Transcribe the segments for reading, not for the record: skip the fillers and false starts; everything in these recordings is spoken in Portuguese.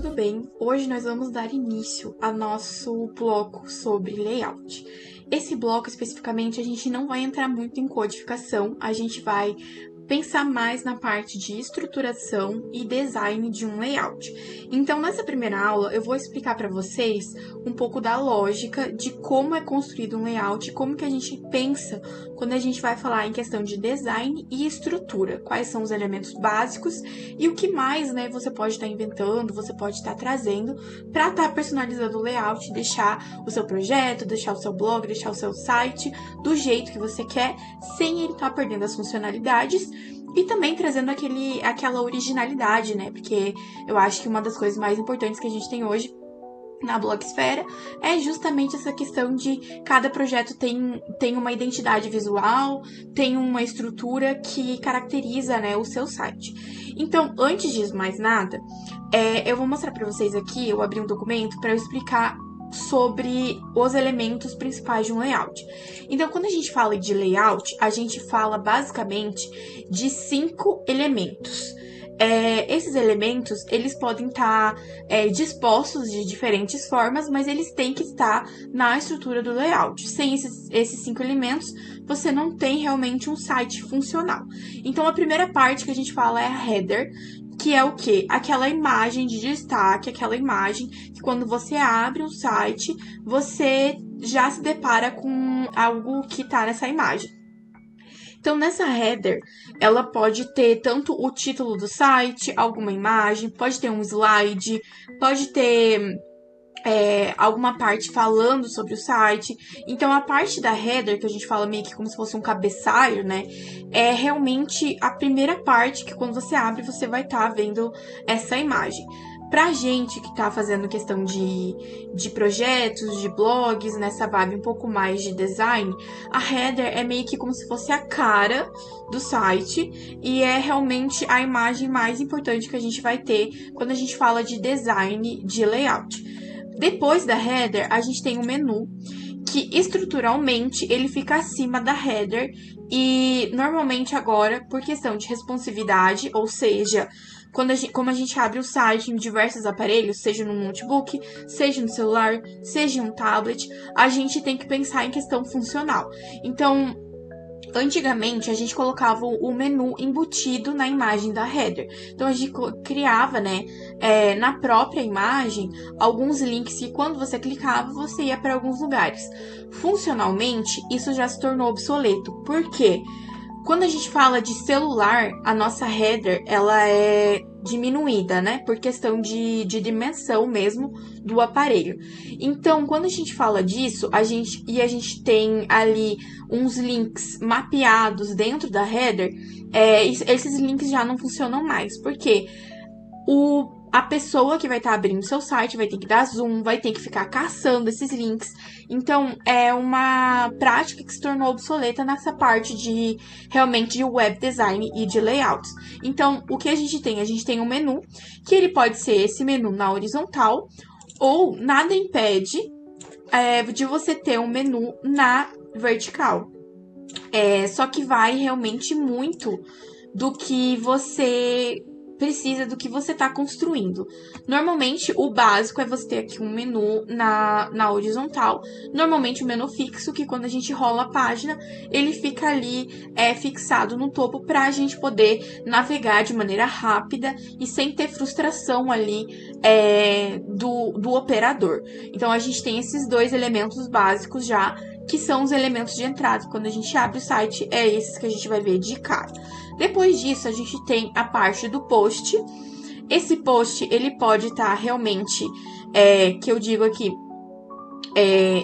tudo bem? Hoje nós vamos dar início ao nosso bloco sobre layout. Esse bloco especificamente a gente não vai entrar muito em codificação, a gente vai pensar mais na parte de estruturação e design de um layout. Então, nessa primeira aula, eu vou explicar para vocês um pouco da lógica de como é construído um layout, como que a gente pensa quando a gente vai falar em questão de design e estrutura, quais são os elementos básicos e o que mais, né, você pode estar inventando, você pode estar trazendo para estar personalizando o layout, deixar o seu projeto, deixar o seu blog, deixar o seu site do jeito que você quer, sem ele estar perdendo as funcionalidades e também trazendo aquela originalidade, né? Porque eu acho que uma das coisas mais importantes que a gente tem hoje na blogosfera é justamente essa questão de cada projeto tem uma identidade visual, tem uma estrutura que caracteriza, né, o seu site. Então, antes de mais nada, eu vou mostrar para vocês aqui, eu abri um documento para eu explicar sobre os elementos principais de um layout. Então, quando a gente fala de layout, a gente fala basicamente de 5 elementos. Esses elementos, eles podem estar dispostos de diferentes formas, mas eles têm que estar na estrutura do layout. Sem esses 5 elementos, você não tem realmente um site funcional. Então, a primeira parte que a gente fala é a header, que é o quê? Aquela imagem de destaque, aquela imagem que quando você abre um site, você já se depara com algo que está nessa imagem. Então, nessa header, ela pode ter tanto o título do site, alguma imagem, pode ter um slide, pode ter alguma parte falando sobre o site. Então, a parte da header, que a gente fala meio que como se fosse um cabeçalho, né? É realmente a primeira parte que quando você abre, você vai estar vendo essa imagem. Pra gente que tá fazendo questão de projetos, de blogs, nessa vibe um pouco mais de design, a header é meio que como se fosse a cara do site e é realmente a imagem mais importante que a gente vai ter quando a gente fala de design de layout. Depois da header, a gente tem um menu que estruturalmente ele fica acima da header e normalmente agora, por questão de responsividade, ou seja, como a gente abre o site em diversos aparelhos, seja no notebook, seja no celular, seja em um tablet, a gente tem que pensar em questão funcional. Então, antigamente, a gente colocava o menu embutido na imagem da header. Então, a gente criava, né, na própria imagem, alguns links que quando você clicava, você ia para alguns lugares. Funcionalmente, isso já se tornou obsoleto. Por quê? Quando a gente fala de celular, a nossa header, ela é diminuída, né? Por questão de dimensão mesmo do aparelho. Então, quando a gente fala disso, a gente tem ali uns links mapeados dentro da header, esses links já não funcionam mais. Por quê? A pessoa que vai estar abrindo seu site vai ter que dar zoom, vai ter que ficar caçando esses links. Então, é uma prática que se tornou obsoleta nessa parte de realmente de web design e de layouts. Então, o que a gente tem? A gente tem um menu, que ele pode ser esse menu na horizontal, ou nada impede de você ter um menu na vertical. Só que vai realmente muito do que você precisa, do que você está construindo. Normalmente, o básico é você ter aqui um menu na horizontal. Normalmente, o menu fixo, que quando a gente rola a página, ele fica ali fixado no topo para a gente poder navegar de maneira rápida e sem ter frustração ali do operador. Então, a gente tem esses dois elementos básicos já, que são os elementos de entrada. Quando a gente abre o site, é esses que a gente vai ver de cara. Depois disso, a gente tem a parte do post. Esse post, ele pode estar realmente, que eu digo aqui,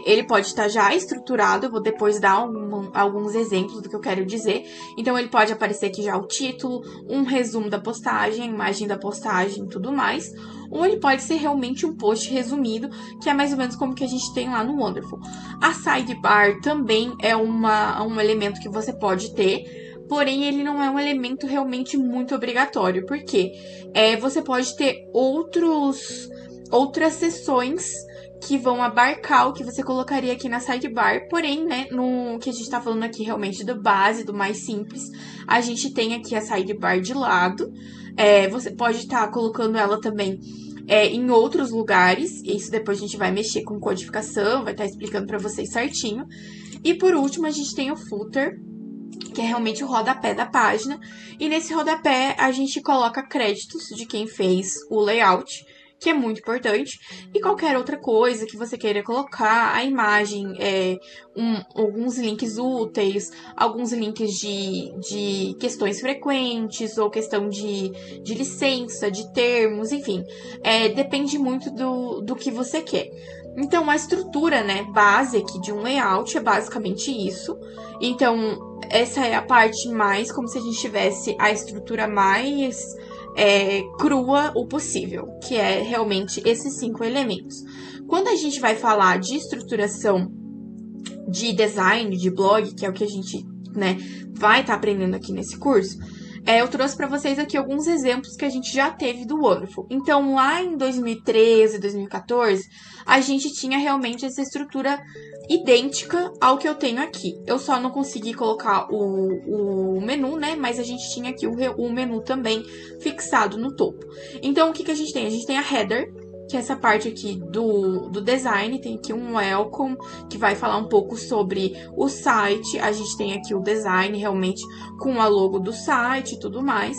ele pode estar já estruturado. Eu vou depois dar alguns exemplos do que eu quero dizer. Então, ele pode aparecer aqui já o título, um resumo da postagem, a imagem da postagem e tudo mais. Ou ele pode ser realmente um post resumido, que é mais ou menos como que a gente tem lá no Wonderful. A sidebar também é um elemento que você pode ter, porém ele não é um elemento realmente muito obrigatório. Por quê? Você pode ter outras seções que vão abarcar o que você colocaria aqui na sidebar, porém, né, no que a gente tá falando aqui realmente do base, do mais simples, a gente tem aqui a sidebar de lado. Você pode estar colocando ela também em outros lugares. Isso depois a gente vai mexer com codificação, vai estar explicando para vocês certinho. E por último, a gente tem o footer, que é realmente o rodapé da página. E nesse rodapé a gente coloca créditos de quem fez o layout, que é muito importante, e qualquer outra coisa que você queira colocar, a imagem, alguns links úteis, alguns links de questões frequentes, ou questão de licença, de termos, enfim, depende muito do que você quer. Então, a estrutura, né, base aqui de um layout é basicamente isso. Então, essa é a parte mais como se a gente tivesse a estrutura mais crua o possível, que é realmente esses 5 elementos. Quando a gente vai falar de estruturação de design, de blog, que é o que a gente, né, vai estar aprendendo aqui nesse curso, eu trouxe para vocês aqui alguns exemplos que a gente já teve do Wonderful. Então, lá em 2013, 2014, a gente tinha realmente essa estrutura idêntica ao que eu tenho aqui. Eu só não consegui colocar o menu, né? Mas a gente tinha aqui o menu também fixado no topo. Então, o que a gente tem? A gente tem a header, que é essa parte aqui do design. Tem aqui um welcome, que vai falar um pouco sobre o site. A gente tem aqui o design, realmente, com a logo do site e tudo mais.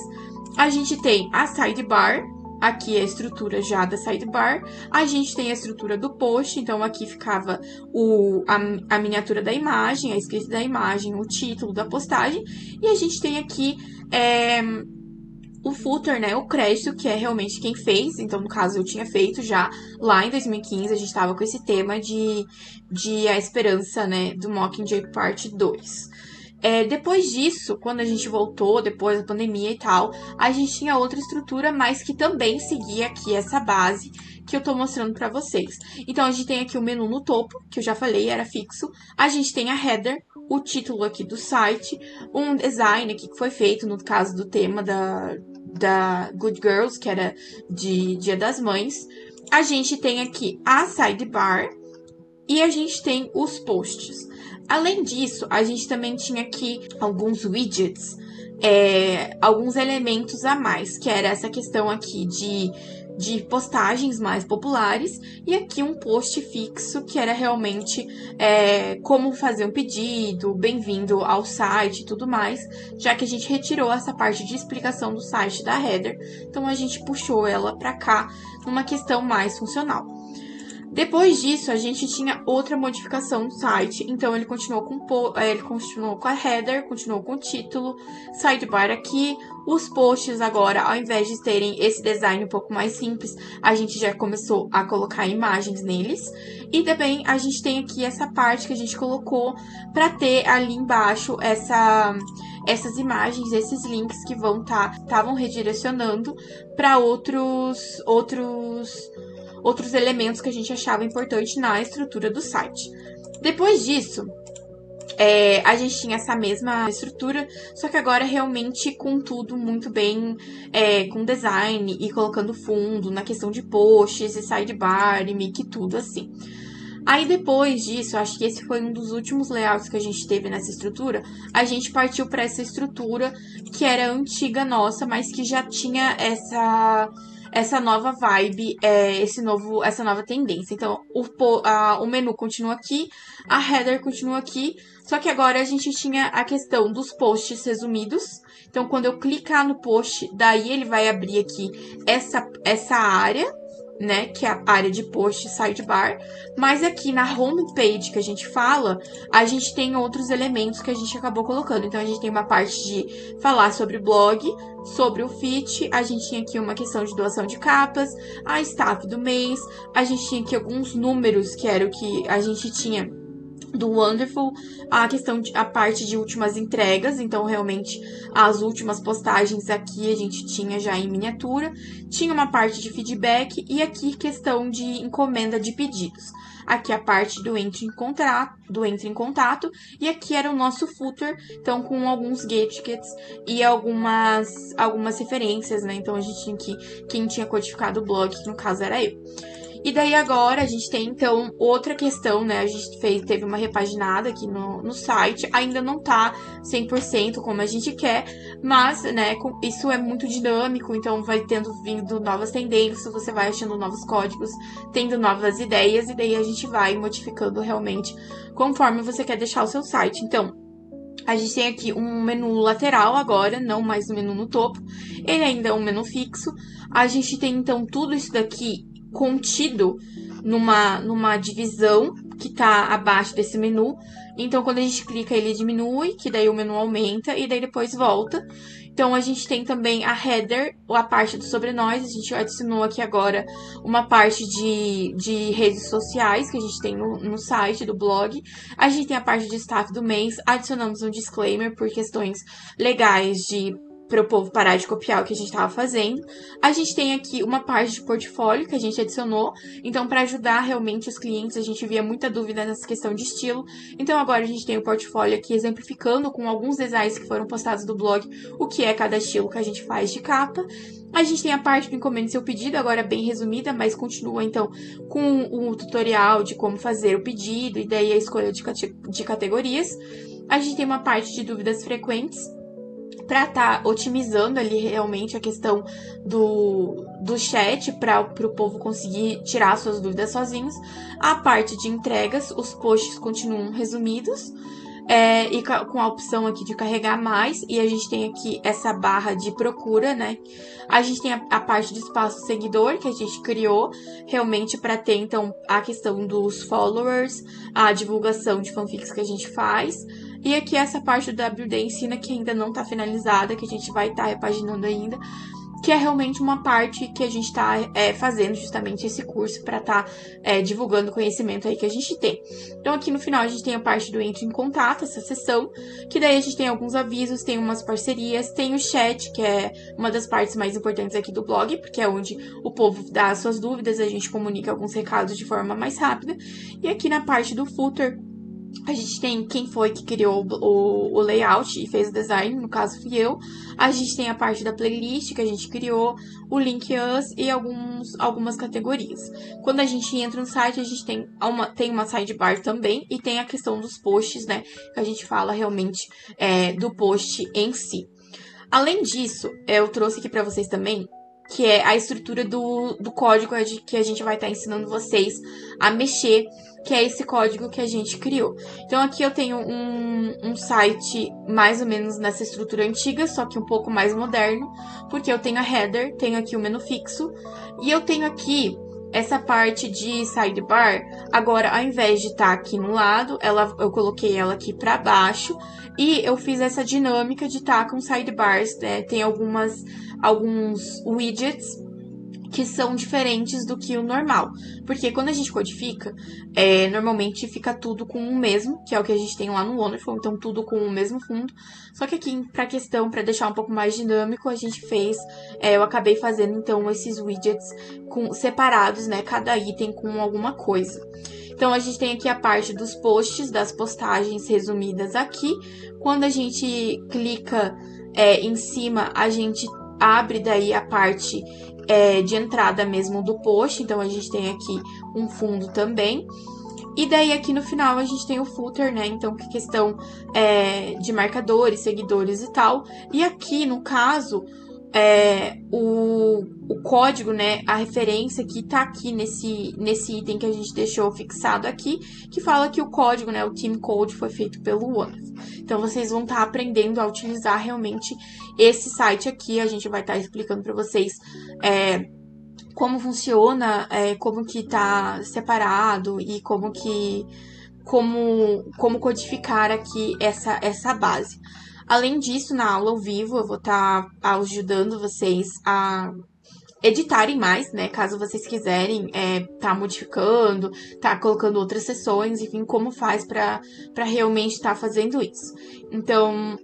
A gente tem a sidebar, aqui é a estrutura já da sidebar. A gente tem a estrutura do post, então aqui ficava a miniatura da imagem, a escrita da imagem, o título da postagem. E a gente tem aqui o footer, né, o crédito, que é realmente quem fez. Então, no caso, eu tinha feito já lá em 2015, a gente tava com esse tema de A Esperança, né, do Mockingjay Parte 2. Depois disso, quando a gente voltou, depois da pandemia e tal, a gente tinha outra estrutura, mas que também seguia aqui essa base que eu tô mostrando pra vocês. Então, a gente tem aqui o menu no topo, que eu já falei, era fixo. A gente tem a header, o título aqui do site, um design aqui que foi feito, no caso do tema da Good Girls, que era de Dia das Mães. A gente tem aqui a sidebar e a gente tem os posts. Além disso, a gente também tinha aqui alguns widgets, alguns elementos a mais, que era essa questão aqui de postagens mais populares, e aqui um post fixo, que era realmente como fazer um pedido, bem-vindo ao site e tudo mais, já que a gente retirou essa parte de explicação do site da header, então a gente puxou ela para cá numa questão mais funcional. Depois disso, a gente tinha outra modificação no site, então ele continuou com a header, continuou com o título, sidebar aqui, os posts agora, ao invés de terem esse design um pouco mais simples, a gente já começou a colocar imagens neles, e também a gente tem aqui essa parte que a gente colocou para ter ali embaixo essas imagens, esses links que estavam redirecionando para outros elementos que a gente achava importante na estrutura do site. Depois disso, a gente tinha essa mesma estrutura, só que agora realmente com tudo muito bem, com design e colocando fundo na questão de posts e sidebar e mic, tudo assim. Aí depois disso, acho que esse foi um dos últimos layouts que a gente teve nessa estrutura, a gente partiu para essa estrutura que era antiga nossa, mas que já tinha essa nova vibe, essa nova tendência. Então, o menu continua aqui, a header continua aqui, só que agora a gente tinha a questão dos posts resumidos. Então, quando eu clicar no post, daí ele vai abrir aqui essa área, né, que é a área de post sidebar, mas aqui na homepage que a gente fala, a gente tem outros elementos que a gente acabou colocando. Então, a gente tem uma parte de falar sobre o blog, sobre o feed, a gente tinha aqui uma questão de doação de capas, a staff do mês, a gente tinha aqui alguns números, que era o que a gente tinha do Wonderful, a parte de últimas entregas, então realmente as últimas postagens aqui a gente tinha já em miniatura, tinha uma parte de feedback e aqui questão de encomenda de pedidos. Aqui a parte do entre em contato e aqui era o nosso footer, então com alguns gadgets e algumas referências, né? Então a gente tinha aqui quem tinha codificado o blog, que no caso era eu. E daí agora a gente tem, então, outra questão, né? A gente teve uma repaginada aqui no site. Ainda não tá 100% como a gente quer, mas, né, isso é muito dinâmico, então vai vindo novas tendências, você vai achando novos códigos, tendo novas ideias, e daí a gente vai modificando realmente conforme você quer deixar o seu site. Então, a gente tem aqui um menu lateral agora, não mais o menu no topo. Ele ainda é um menu fixo. A gente tem, então, tudo isso daqui contido numa divisão que tá abaixo desse menu. Então, quando a gente clica, ele diminui, que daí o menu aumenta e daí depois volta. Então, a gente tem também a header, a parte do sobre nós. A gente adicionou aqui agora uma parte de redes sociais que a gente tem no site do blog. A gente tem a parte de staff do mês. Adicionamos um disclaimer por questões legais para o povo parar de copiar o que a gente estava fazendo. A gente tem aqui uma parte de portfólio que a gente adicionou. Então, para ajudar realmente os clientes, a gente via muita dúvida nessa questão de estilo. Então, agora a gente tem o portfólio aqui exemplificando com alguns designs que foram postados do blog o que é cada estilo que a gente faz de capa. A gente tem a parte do encomenda seu pedido, agora bem resumida, mas continua então com o tutorial de como fazer o pedido e daí a escolha de categorias. A gente tem uma parte de dúvidas frequentes, para estar otimizando ali realmente a questão do chat, para o povo conseguir tirar suas dúvidas sozinhos. A parte de entregas, os posts continuam resumidos, e com a opção aqui de carregar mais, e a gente tem aqui essa barra de procura, né? A gente tem a parte do espaço seguidor, que a gente criou realmente para ter, então, a questão dos followers, a divulgação de fanfics que a gente faz. E aqui essa parte do WD Ensina, que ainda não tá finalizada, que a gente vai estar repaginando ainda, que é realmente uma parte que a gente está fazendo justamente esse curso para estar divulgando o conhecimento aí que a gente tem. Então aqui no final a gente tem a parte do Entre em Contato, essa seção, que daí a gente tem alguns avisos, tem umas parcerias, tem o chat, que é uma das partes mais importantes aqui do blog, porque é onde o povo dá as suas dúvidas, a gente comunica alguns recados de forma mais rápida. E aqui na parte do footer, a gente tem quem foi que criou o layout e fez o design, no caso fui eu. A gente tem a parte da playlist que a gente criou, o Link Us e algumas categorias. Quando a gente entra no site, a gente tem uma sidebar também e tem a questão dos posts, né? Que a gente fala realmente do post em si. Além disso, eu trouxe aqui para vocês também, que é a estrutura do código que a gente vai estar ensinando vocês a mexer, que é esse código que a gente criou. Então aqui eu tenho um site mais ou menos nessa estrutura antiga, só que um pouco mais moderno, porque eu tenho a header, tenho aqui o menu fixo, e eu tenho aqui essa parte de sidebar. Agora, ao invés de estar aqui no lado, eu coloquei ela aqui para baixo, e eu fiz essa dinâmica de estar com sidebars, né? Tem alguns widgets que são diferentes do que o normal. Porque quando a gente codifica, normalmente fica tudo com o mesmo, que é o que a gente tem lá no Wonderful, então tudo com o mesmo fundo. Só que aqui, para deixar um pouco mais dinâmico, a gente eu acabei fazendo então esses widgets separados, né? Cada item com alguma coisa. Então, a gente tem aqui a parte dos posts, das postagens resumidas aqui. Quando a gente clica em cima, a gente abre daí a parte de entrada mesmo do post. Então, a gente tem aqui um fundo também. E daí, aqui no final, a gente tem o footer, né? Então, que questão de marcadores, seguidores e tal. E aqui, no caso, o código, né, a referência que tá aqui nesse item que a gente deixou fixado aqui, que fala que o código, né, o team code foi feito pelo Wonderful. Então, vocês vão estar aprendendo a utilizar realmente esse site aqui. A gente vai estar explicando para vocês como funciona, como que tá separado e como codificar aqui essa base. Além disso, na aula ao vivo, eu vou estar ajudando vocês a editarem mais, né? Caso vocês quiserem tá modificando, tá colocando outras sessões, enfim, como faz para realmente estar fazendo isso. Então,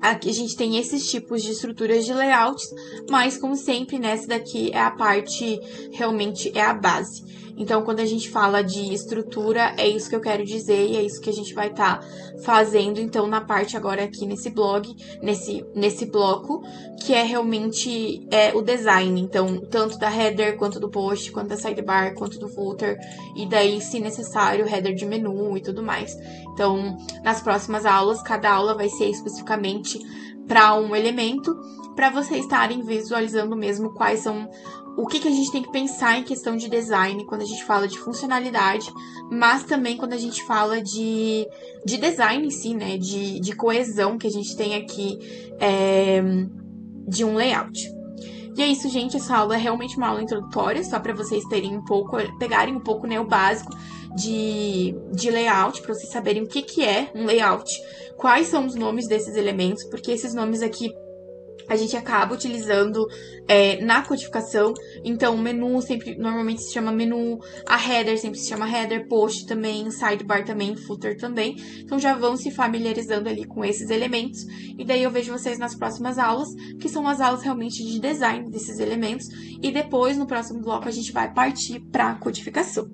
aqui a gente tem esses tipos de estruturas de layouts, mas como sempre, nessa daqui é a parte, realmente é a base. Então, quando a gente fala de estrutura, é isso que eu quero dizer e é isso que a gente vai estar fazendo, então, na parte agora aqui nesse blog, nesse bloco, que é realmente o design. Então, tanto da header, quanto do post, quanto da sidebar, quanto do footer, e daí, se necessário, header de menu e tudo mais. Então, nas próximas aulas, cada aula vai ser especificamente para um elemento, para vocês estarem visualizando mesmo quais são o que a gente tem que pensar em questão de design quando a gente fala de funcionalidade, mas também quando a gente fala de design em si, né? De coesão que a gente tem aqui de um layout. E é isso, gente. Essa aula é realmente uma aula introdutória, só para vocês terem pegarem um pouco, né, o básico de layout, para vocês saberem o que é um layout, quais são os nomes desses elementos, porque esses nomes aqui a gente acaba utilizando na codificação. Então, o menu sempre normalmente se chama menu, a header sempre se chama header, post também, sidebar também, footer também. Então, já vão se familiarizando ali com esses elementos. E daí eu vejo vocês nas próximas aulas, que são as aulas realmente de design desses elementos. E depois, no próximo bloco, a gente vai partir para a codificação.